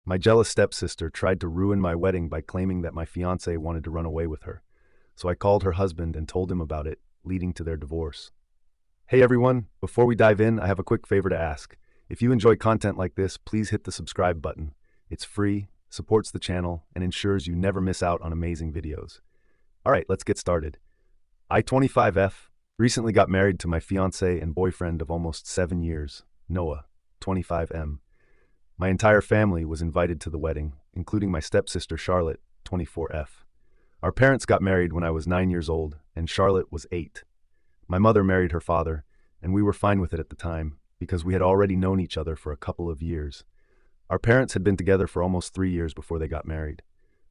My jealous stepsister tried to ruin my wedding by claiming that my fiancé wanted to run away with her. So I called her husband and told him about it, leading to their divorce. Hey everyone, before we dive in, I have a quick favor to ask. If you enjoy content like this, please hit the subscribe button. It's free, supports the channel, and ensures you never miss out on amazing videos. Alright, let's get started. I, 25F, recently got married to my fiancé and boyfriend of almost 7 years, Noah, 25M. My entire family was invited to the wedding, including my stepsister Charlotte, 24F. Our parents got married when I was 9 years old, and Charlotte was 8. My mother married her father, and we were fine with it at the time, because we had already known each other for a couple of years. Our parents had been together for almost 3 years before they got married.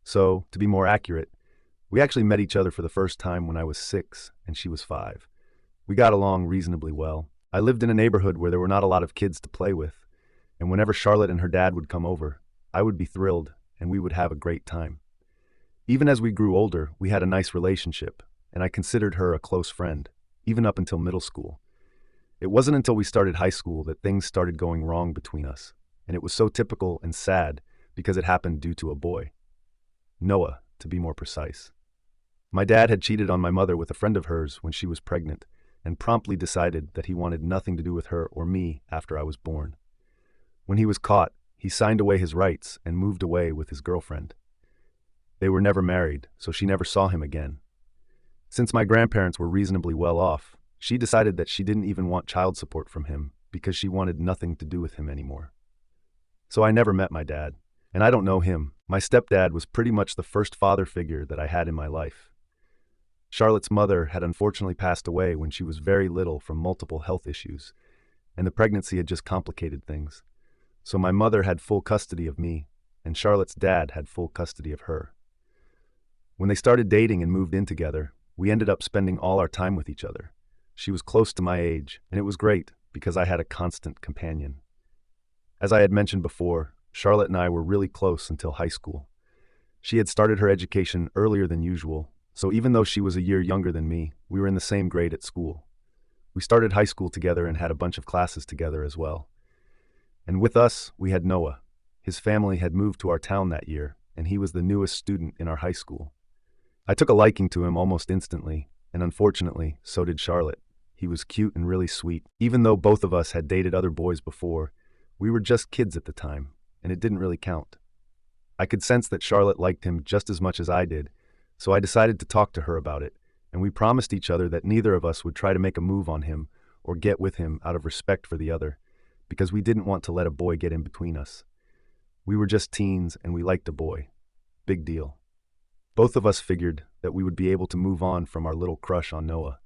So, to be more accurate, we actually met each other for the first time when I was 6 and she was 5. We got along reasonably well. I lived in a neighborhood where there were not a lot of kids to play with, and whenever Charlotte and her dad would come over, I would be thrilled and we would have a great time. Even as we grew older, we had a nice relationship, and I considered her a close friend, even up until middle school. It wasn't until we started high school that things started going wrong between us, and it was so typical and sad because it happened due to a boy. Noah, to be more precise. My dad had cheated on my mother with a friend of hers when she was pregnant, and promptly decided that he wanted nothing to do with her or me after I was born. When he was caught, he signed away his rights and moved away with his girlfriend. They were never married, so she never saw him again. Since my grandparents were reasonably well off, she decided that she didn't even want child support from him because she wanted nothing to do with him anymore. So I never met my dad, and I don't know him. My stepdad was pretty much the first father figure that I had in my life. Charlotte's mother had unfortunately passed away when she was very little from multiple health issues, and the pregnancy had just complicated things. So my mother had full custody of me, and Charlotte's dad had full custody of her. When they started dating and moved in together, we ended up spending all our time with each other. She was close to my age, and it was great because I had a constant companion. As I had mentioned before, Charlotte and I were really close until high school. She had started her education earlier than usual, so even though she was a year younger than me, we were in the same grade at school. We started high school together and had a bunch of classes together as well. And with us, we had Noah. His family had moved to our town that year, and he was the newest student in our high school. I took a liking to him almost instantly, and unfortunately, so did Charlotte. He was cute and really sweet. Even though both of us had dated other boys before, we were just kids at the time, and it didn't really count. I could sense that Charlotte liked him just as much as I did, so I decided to talk to her about it, and we promised each other that neither of us would try to make a move on him or get with him out of respect for the other, because we didn't want to let a boy get in between us. We were just teens and we liked a boy. Big deal. Both of us figured that we would be able to move on from our little crush on Noah.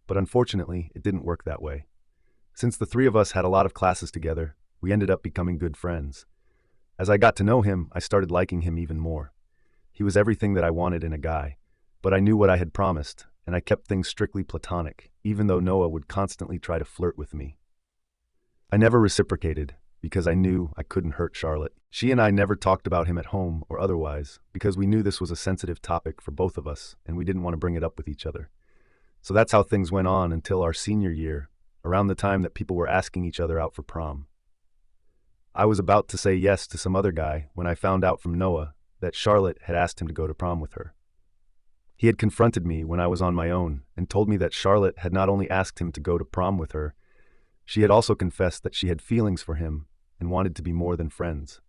But unfortunately, it didn't work that way. Since the three of us had a lot of classes together, we ended up becoming good friends. As I got to know him, I started liking him even more. He was everything that I wanted in a guy, but I knew what I had promised, and I kept things strictly platonic, even though Noah would constantly try to flirt with me. I never reciprocated, because I knew I couldn't hurt Charlotte. She and I never talked about him at home or otherwise, because we knew this was a sensitive topic for both of us, and we didn't want to bring it up with each other. So that's how things went on until our senior year, around the time that people were asking each other out for prom. I was about to say yes to some other guy when I found out from Noah that Charlotte had asked him to go to prom with her. He had confronted me when I was on my own and told me that Charlotte had not only asked him to go to prom with her, she had also confessed that she had feelings for him and wanted to be more than friends.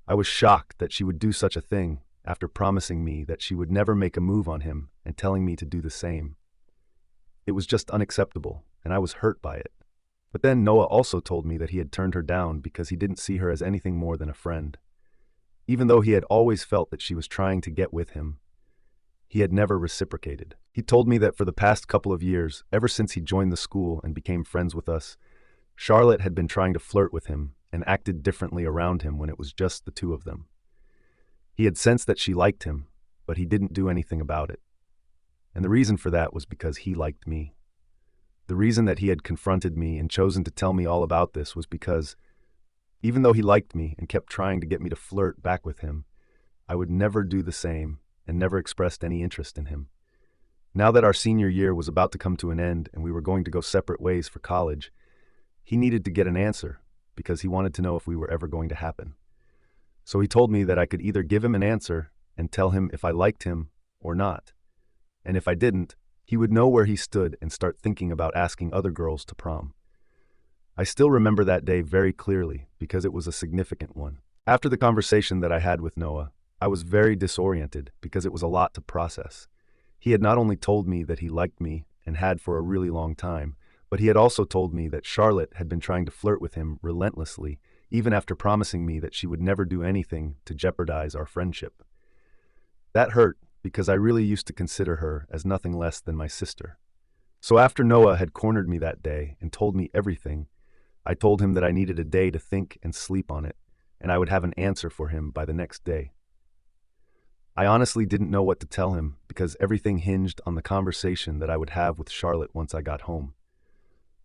I was shocked that she would do such a thing after promising me that she would never make a move on him and telling me to do the same. It was just unacceptable, and I was hurt by it. But then Noah also told me that he had turned her down because he didn't see her as anything more than a friend. Even though he had always felt that she was trying to get with him, he had never reciprocated. He told me that for the past couple of years, ever since he joined the school and became friends with us, Charlotte had been trying to flirt with him and acted differently around him when it was just the two of them. He had sensed that she liked him, but he didn't do anything about it. And the reason for that was because he liked me. The reason that he had confronted me and chosen to tell me all about this was because, even though he liked me and kept trying to get me to flirt back with him, I would never do the same and never expressed any interest in him. Now that our senior year was about to come to an end and we were going to go separate ways for college, he needed to get an answer because he wanted to know if we were ever going to happen. So he told me that I could either give him an answer and tell him if I liked him or not. And if I didn't, he would know where he stood and start thinking about asking other girls to prom. I still remember that day very clearly because it was a significant one. After the conversation that I had with Noah, I was very disoriented because it was a lot to process. He had not only told me that he liked me and had for a really long time, but he had also told me that Charlotte had been trying to flirt with him relentlessly, even after promising me that she would never do anything to jeopardize our friendship. That hurt because I really used to consider her as nothing less than my sister. So after Noah had cornered me that day and told me everything, I told him that I needed a day to think and sleep on it, and I would have an answer for him by the next day. I honestly didn't know what to tell him because everything hinged on the conversation that I would have with Charlotte once I got home.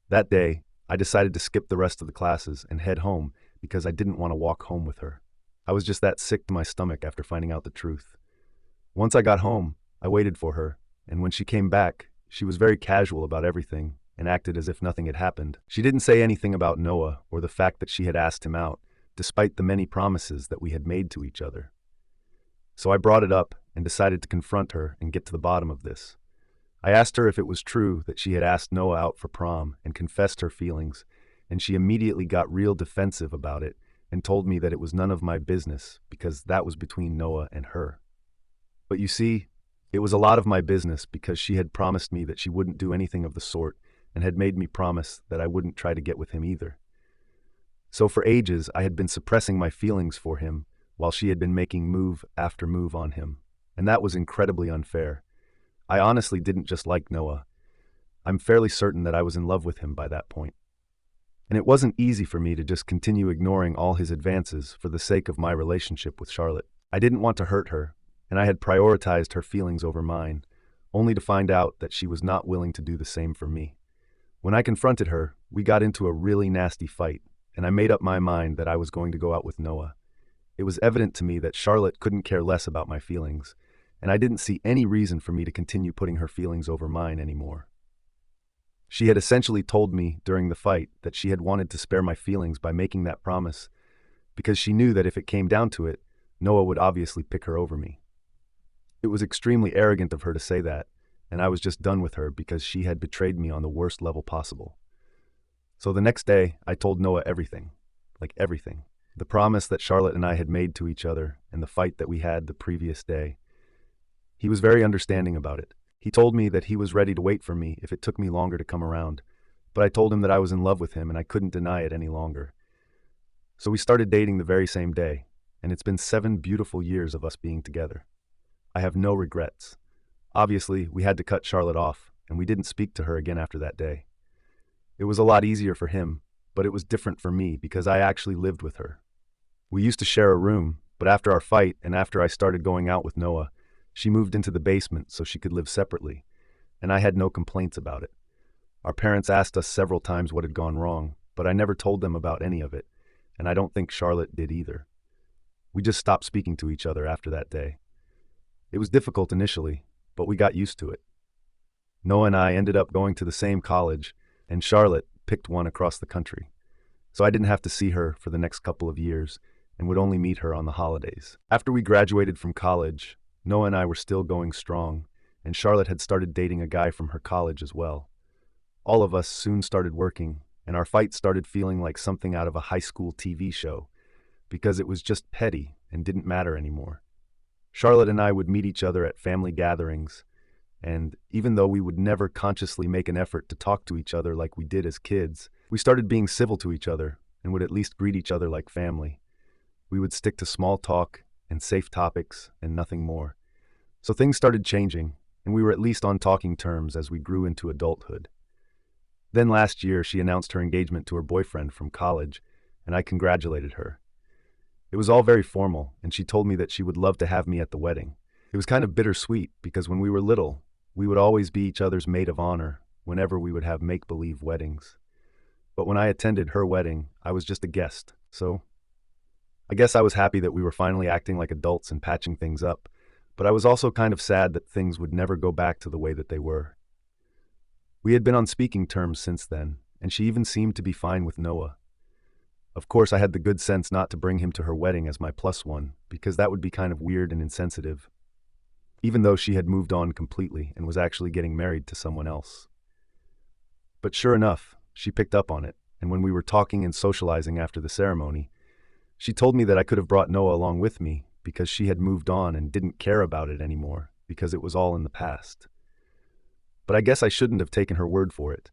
That day, I decided to skip the rest of the classes and head home because I didn't want to walk home with her. I was just that sick to my stomach after finding out the truth. Once I got home, I waited for her, and when she came back, she was very casual about everything and acted as if nothing had happened. She didn't say anything about Noah or the fact that she had asked him out, despite the many promises that we had made to each other. So I brought it up and decided to confront her and get to the bottom of this. I asked her if it was true that she had asked Noah out for prom and confessed her feelings, and she immediately got real defensive about it and told me that it was none of my business because that was between Noah and her. But you see, it was a lot of my business because she had promised me that she wouldn't do anything of the sort and had made me promise that I wouldn't try to get with him either. So for ages, I had been suppressing my feelings for him while she had been making move after move on him, and that was incredibly unfair. I honestly didn't just like Noah. I'm fairly certain that I was in love with him by that point. And it wasn't easy for me to just continue ignoring all his advances for the sake of my relationship with Charlotte. I didn't want to hurt her, and I had prioritized her feelings over mine, only to find out that she was not willing to do the same for me. When I confronted her, we got into a really nasty fight, and I made up my mind that I was going to go out with Noah. It was evident to me that Charlotte couldn't care less about my feelings, and I didn't see any reason for me to continue putting her feelings over mine anymore. She had essentially told me during the fight that she had wanted to spare my feelings by making that promise, because she knew that if it came down to it, Noah would obviously pick her over me. It was extremely arrogant of her to say that, and I was just done with her because she had betrayed me on the worst level possible. So the next day, I told Noah everything. Like everything. The promise that Charlotte and I had made to each other and the fight that we had the previous day. He was very understanding about it. He told me that he was ready to wait for me if it took me longer to come around, but I told him that I was in love with him and I couldn't deny it any longer. So we started dating the very same day, and it's been 7 beautiful years of us being together. I have no regrets. Obviously, we had to cut Charlotte off, and we didn't speak to her again after that day. It was a lot easier for him, but it was different for me because I actually lived with her. We used to share a room, but after our fight and after I started going out with Noah, she moved into the basement so she could live separately, and I had no complaints about it. Our parents asked us several times what had gone wrong, but I never told them about any of it, and I don't think Charlotte did either. We just stopped speaking to each other after that day. It was difficult initially, but we got used to it. Noah and I ended up going to the same college, and Charlotte picked one across the country. So I didn't have to see her for the next couple of years and would only meet her on the holidays. After we graduated from college, Noah and I were still going strong, and Charlotte had started dating a guy from her college as well. All of us soon started working, and our fight started feeling like something out of a high school TV show, because it was just petty and didn't matter anymore. Charlotte and I would meet each other at family gatherings, and even though we would never consciously make an effort to talk to each other like we did as kids, we started being civil to each other and would at least greet each other like family. We would stick to small talk and safe topics and nothing more. So things started changing, and we were at least on talking terms as we grew into adulthood. Then last year, she announced her engagement to her boyfriend from college, and I congratulated her. It was all very formal, and she told me that she would love to have me at the wedding. It was kind of bittersweet because when we were little, we would always be each other's maid of honor whenever we would have make-believe weddings. But when I attended her wedding, I was just a guest, so I guess I was happy that we were finally acting like adults and patching things up, but I was also kind of sad that things would never go back to the way that they were. We had been on speaking terms since then, and she even seemed to be fine with Noah. Of course, I had the good sense not to bring him to her wedding as my plus one, because that would be kind of weird and insensitive, even though she had moved on completely and was actually getting married to someone else. But sure enough, she picked up on it, and when we were talking and socializing after the ceremony, she told me that I could have brought Noah along with me because she had moved on and didn't care about it anymore because it was all in the past. But I guess I shouldn't have taken her word for it,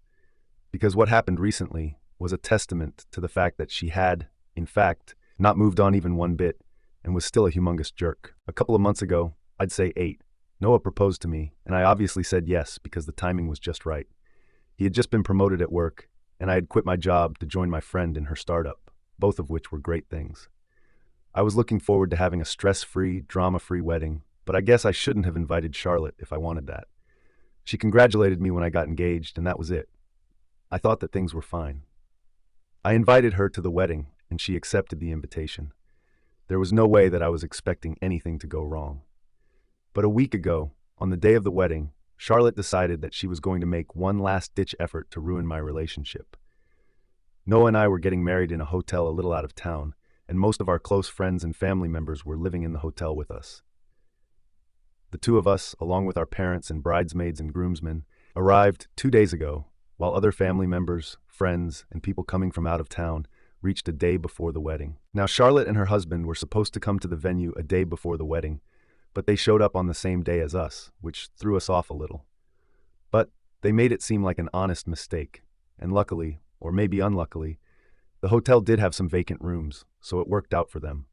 because what happened recently was a testament to the fact that she had, in fact, not moved on even one bit and was still a humongous jerk. A couple of months ago, I'd say 8, Noah proposed to me, and I obviously said yes because the timing was just right. He had just been promoted at work, and I had quit my job to join my friend in her startup, both of which were great things. I was looking forward to having a stress-free, drama-free wedding, but I guess I shouldn't have invited Charlotte if I wanted that. She congratulated me when I got engaged, and that was it. I thought that things were fine. I invited her to the wedding, and she accepted the invitation. There was no way that I was expecting anything to go wrong. But a week ago, on the day of the wedding, Charlotte decided that she was going to make one last-ditch effort to ruin my relationship. Noah and I were getting married in a hotel a little out of town, and most of our close friends and family members were living in the hotel with us. The two of us, along with our parents and bridesmaids and groomsmen, arrived 2 days ago, while other family members, friends, and people coming from out of town reached a day before the wedding. Now, Charlotte and her husband were supposed to come to the venue a day before the wedding, but they showed up on the same day as us, which threw us off a little. But they made it seem like an honest mistake, and luckily, or maybe unluckily, the hotel did have some vacant rooms, so it worked out for them.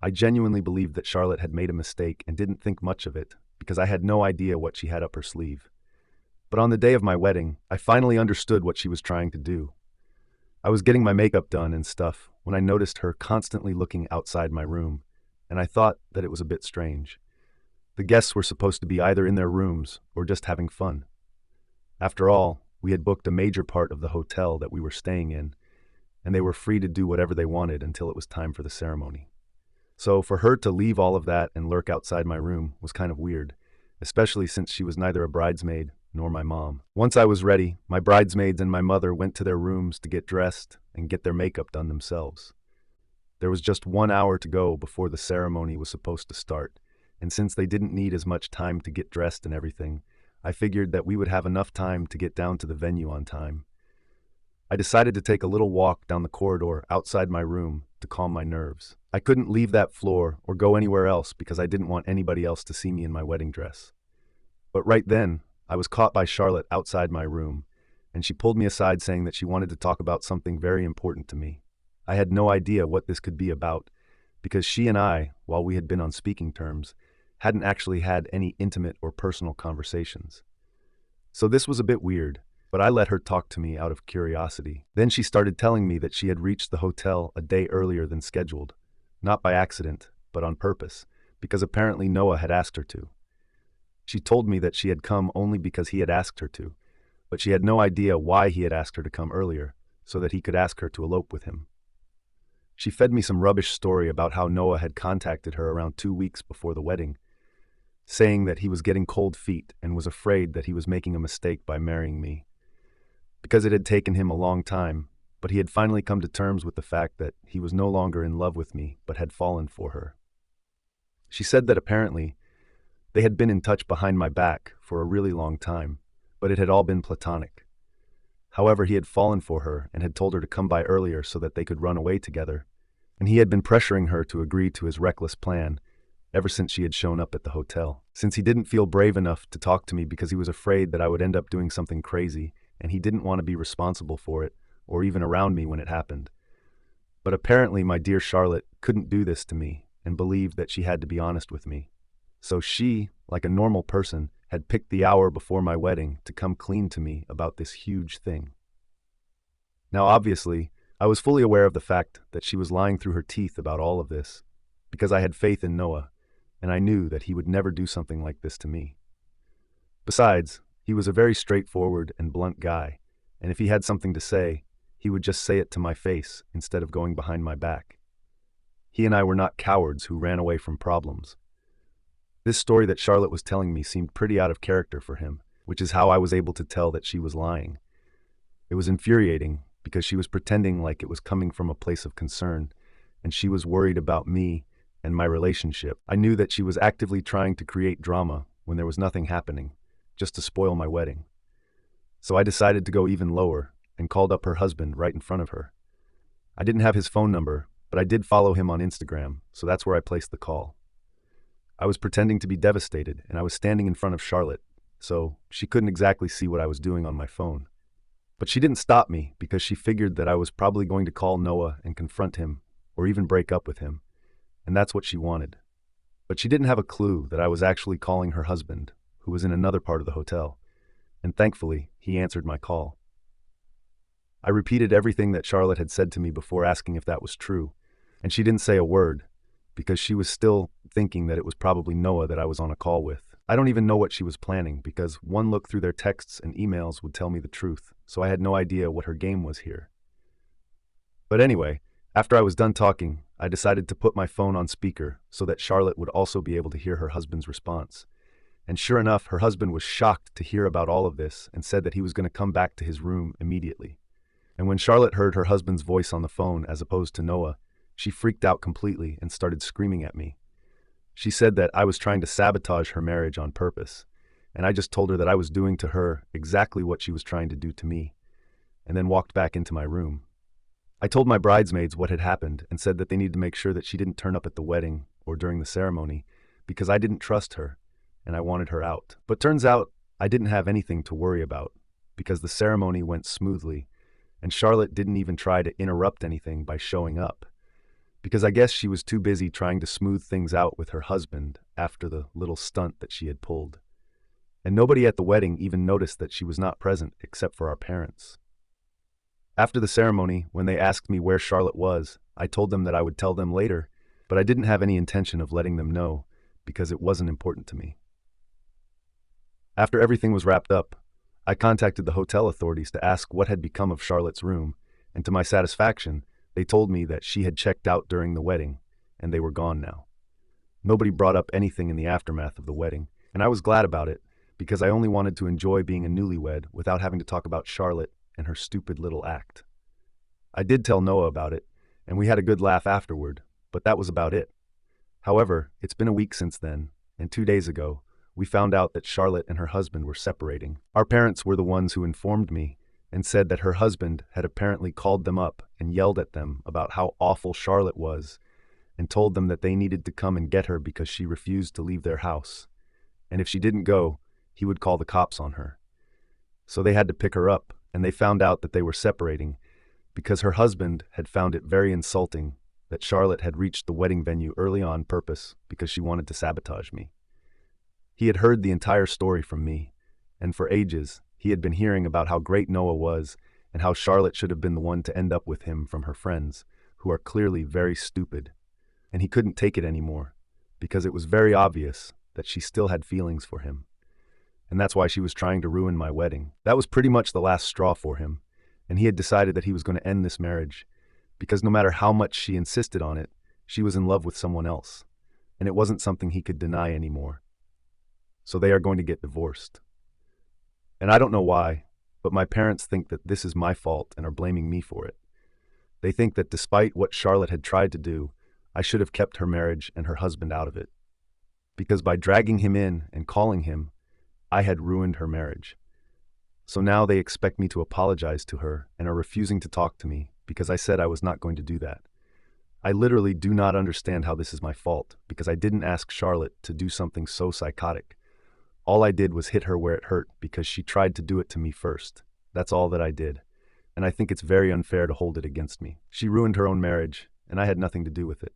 I genuinely believed that Charlotte had made a mistake and didn't think much of it, because I had no idea what she had up her sleeve. But on the day of my wedding, I finally understood what she was trying to do. I was getting my makeup done and stuff when I noticed her constantly looking outside my room, and I thought that it was a bit strange. The guests were supposed to be either in their rooms or just having fun. After all, we had booked a major part of the hotel that we were staying in, and they were free to do whatever they wanted until it was time for the ceremony. So for her to leave all of that and lurk outside my room was kind of weird, especially since she was neither a bridesmaid nor my mom. Once I was ready, my bridesmaids and my mother went to their rooms to get dressed and get their makeup done themselves. There was just 1 hour to go before the ceremony was supposed to start, and since they didn't need as much time to get dressed and everything, I figured that we would have enough time to get down to the venue on time. I decided to take a little walk down the corridor outside my room to calm my nerves. I couldn't leave that floor or go anywhere else because I didn't want anybody else to see me in my wedding dress. But right then, I was caught by Charlotte outside my room, and she pulled me aside saying that she wanted to talk about something very important to me. I had no idea what this could be about, because she and I, while we had been on speaking terms, hadn't actually had any intimate or personal conversations. So this was a bit weird, but I let her talk to me out of curiosity. Then she started telling me that she had reached the hotel a day earlier than scheduled, not by accident, but on purpose, because apparently Noah had asked her to. She told me that she had come only because he had asked her to, but she had no idea why he had asked her to come earlier, so that he could ask her to elope with him. She fed me some rubbish story about how Noah had contacted her around 2 weeks before the wedding, saying that he was getting cold feet and was afraid that he was making a mistake by marrying me, because it had taken him a long time, but he had finally come to terms with the fact that he was no longer in love with me but had fallen for her. She said that apparently they had been in touch behind my back for a really long time, but it had all been platonic. However, he had fallen for her and had told her to come by earlier so that they could run away together, and he had been pressuring her to agree to his reckless plan ever since she had shown up at the hotel. Since he didn't feel brave enough to talk to me because he was afraid that I would end up doing something crazy, and he didn't want to be responsible for it or even around me when it happened. But apparently my dear Charlotte couldn't do this to me and believed that she had to be honest with me. So she, like a normal person, had picked the hour before my wedding to come clean to me about this huge thing. Now obviously, I was fully aware of the fact that she was lying through her teeth about all of this, because I had faith in Noah, and I knew that he would never do something like this to me. Besides, he was a very straightforward and blunt guy, and if he had something to say, he would just say it to my face instead of going behind my back. He and I were not cowards who ran away from problems. This story that Charlotte was telling me seemed pretty out of character for him, which is how I was able to tell that she was lying. It was infuriating, because she was pretending like it was coming from a place of concern, and she was worried about me and my relationship. I knew that she was actively trying to create drama when there was nothing happening, just to spoil my wedding. So I decided to go even lower and called up her husband right in front of her. I didn't have his phone number, but I did follow him on Instagram, so that's where I placed the call. I was pretending to be devastated, and I was standing in front of Charlotte, so she couldn't exactly see what I was doing on my phone. But she didn't stop me because she figured that I was probably going to call Noah and confront him, or even break up with him, and that's what she wanted. But she didn't have a clue that I was actually calling her husband, who was in another part of the hotel, and thankfully, he answered my call. I repeated everything that Charlotte had said to me before asking if that was true, and she didn't say a word, because she was still thinking that it was probably Noah that I was on a call with. I don't even know what she was planning, because one look through their texts and emails would tell me the truth, so I had no idea what her game was here. But anyway, after I was done talking, I decided to put my phone on speaker so that Charlotte would also be able to hear her husband's response. And sure enough, her husband was shocked to hear about all of this and said that he was going to come back to his room immediately. And when Charlotte heard her husband's voice on the phone as opposed to Noah, she freaked out completely and started screaming at me. She said that I was trying to sabotage her marriage on purpose, and I just told her that I was doing to her exactly what she was trying to do to me, and then walked back into my room. I told my bridesmaids what had happened and said that they needed to make sure that she didn't turn up at the wedding or during the ceremony because I didn't trust her and I wanted her out. But turns out I didn't have anything to worry about because the ceremony went smoothly and Charlotte didn't even try to interrupt anything by showing up, because I guess she was too busy trying to smooth things out with her husband after the little stunt that she had pulled. And nobody at the wedding even noticed that she was not present except for our parents. After the ceremony, when they asked me where Charlotte was, I told them that I would tell them later, but I didn't have any intention of letting them know because it wasn't important to me. After everything was wrapped up, I contacted the hotel authorities to ask what had become of Charlotte's room, and to my satisfaction, they told me that she had checked out during the wedding, and they were gone now. Nobody brought up anything in the aftermath of the wedding, and I was glad about it, because I only wanted to enjoy being a newlywed without having to talk about Charlotte and her stupid little act. I did tell Noah about it, and we had a good laugh afterward, but that was about it. However, it's been a week since then, and 2 days ago, we found out that Charlotte and her husband were separating. Our parents were the ones who informed me and said that her husband had apparently called them up and yelled at them about how awful Charlotte was and told them that they needed to come and get her because she refused to leave their house. And if she didn't go, he would call the cops on her. So they had to pick her up, and they found out that they were separating because her husband had found it very insulting that Charlotte had reached the wedding venue early on purpose because she wanted to sabotage me. He had heard the entire story from me, and for ages, he had been hearing about how great Noah was and how Charlotte should have been the one to end up with him from her friends, who are clearly very stupid. And he couldn't take it anymore, because it was very obvious that she still had feelings for him. And that's why she was trying to ruin my wedding. That was pretty much the last straw for him, and he had decided that he was going to end this marriage, because no matter how much she insisted on it, she was in love with someone else, and it wasn't something he could deny anymore. So they are going to get divorced. And I don't know why, but my parents think that this is my fault and are blaming me for it. They think that despite what Charlotte had tried to do, I should have kept her marriage and her husband out of it. Because by dragging him in and calling him, I had ruined her marriage. So now they expect me to apologize to her and are refusing to talk to me because I said I was not going to do that. I literally do not understand how this is my fault because I didn't ask Charlotte to do something so psychotic. All I did was hit her where it hurt because she tried to do it to me first. That's all that I did. And I think it's very unfair to hold it against me. She ruined her own marriage, and I had nothing to do with it.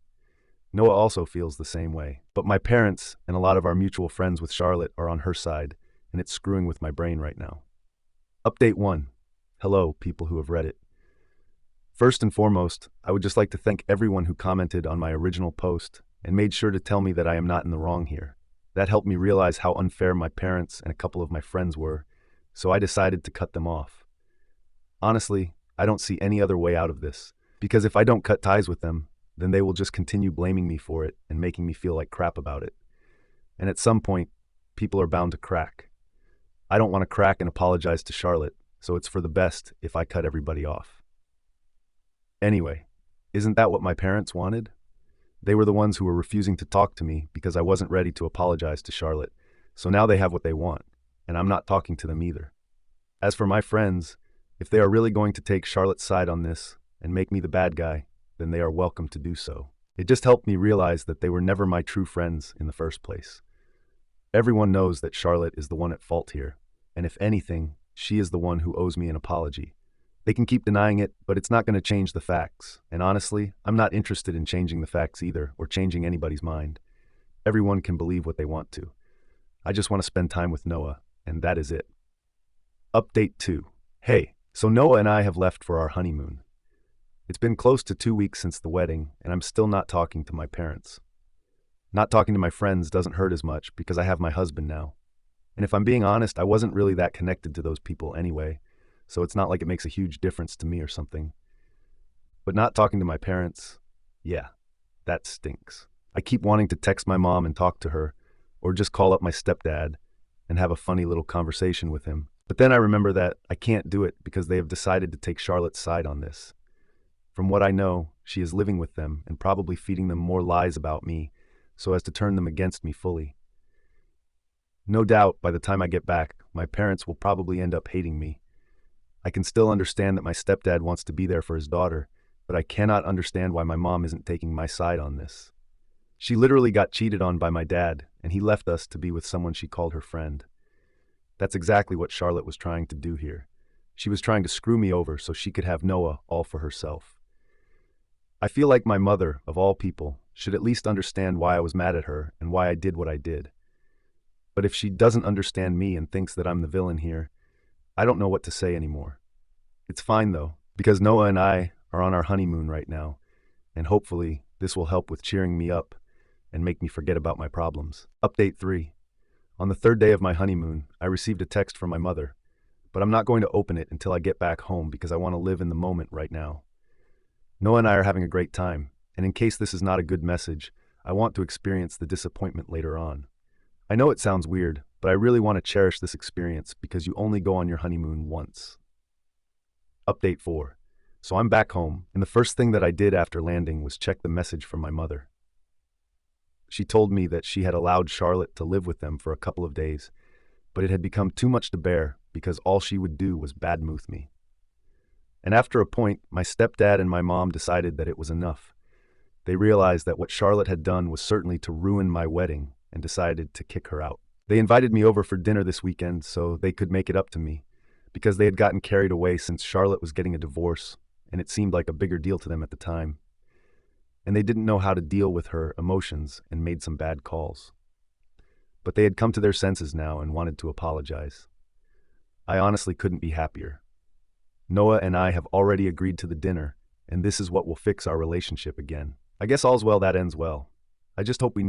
Noah also feels the same way. But my parents and a lot of our mutual friends with Charlotte are on her side, and it's screwing with my brain right now. Update 1. Hello, people who have read it. First and foremost, I would just like to thank everyone who commented on my original post and made sure to tell me that I am not in the wrong here. That helped me realize how unfair my parents and a couple of my friends were, so I decided to cut them off. Honestly, I don't see any other way out of this, because if I don't cut ties with them, then they will just continue blaming me for it and making me feel like crap about it. And at some point, people are bound to crack. I don't want to crack and apologize to Charlotte, so it's for the best if I cut everybody off. Anyway, isn't that what my parents wanted? They were the ones who were refusing to talk to me because I wasn't ready to apologize to Charlotte. So now they have what they want, and I'm not talking to them either. As for my friends, if they are really going to take Charlotte's side on this and make me the bad guy, then they are welcome to do so. It just helped me realize that they were never my true friends in the first place. Everyone knows that Charlotte is the one at fault here, and if anything, she is the one who owes me an apology. They can keep denying it, but it's not going to change the facts. And honestly, I'm not interested in changing the facts either, or changing anybody's mind. Everyone can believe what they want to. I just want to spend time with Noah, and that is it. Update 2. Hey, so Noah and I have left for our honeymoon. It's been close to 2 weeks since the wedding, and I'm still not talking to my parents. Not talking to my friends doesn't hurt as much because I have my husband now. And if I'm being honest, I wasn't really that connected to those people anyway, so it's not like it makes a huge difference to me or something. But not talking to my parents, yeah, that stinks. I keep wanting to text my mom and talk to her, or just call up my stepdad and have a funny little conversation with him. But then I remember that I can't do it because they have decided to take Charlotte's side on this. From what I know, she is living with them and probably feeding them more lies about me so as to turn them against me fully. No doubt, by the time I get back, my parents will probably end up hating me. I can still understand that my stepdad wants to be there for his daughter, but I cannot understand why my mom isn't taking my side on this. She literally got cheated on by my dad, and he left us to be with someone she called her friend. That's exactly what Charlotte was trying to do here. She was trying to screw me over so she could have Noah all for herself. I feel like my mother, of all people, should at least understand why I was mad at her and why I did what I did. But if she doesn't understand me and thinks that I'm the villain here, I don't know what to say anymore. It's fine though, because Noah and I are on our honeymoon right now, and hopefully this will help with cheering me up and make me forget about my problems. Update 3. On the 3rd day of my honeymoon, I received a text from my mother, but I'm not going to open it until I get back home because I want to live in the moment right now. Noah and I are having a great time, and in case this is not a good message, I want to experience the disappointment later on. I know it sounds weird, but I really want to cherish this experience because you only go on your honeymoon once. Update 4. So I'm back home, and the first thing that I did after landing was check the message from my mother. She told me that she had allowed Charlotte to live with them for a couple of days, but it had become too much to bear because all she would do was badmouth me. And after a point, my stepdad and my mom decided that it was enough. They realized that what Charlotte had done was certainly to ruin my wedding and decided to kick her out. They invited me over for dinner this weekend so they could make it up to me, because they had gotten carried away since Charlotte was getting a divorce, and it seemed like a bigger deal to them at the time. And they didn't know how to deal with her emotions and made some bad calls. But they had come to their senses now and wanted to apologize. I honestly couldn't be happier. Noah and I have already agreed to the dinner, and this is what will fix our relationship again. I guess all's well that ends well. I just hope we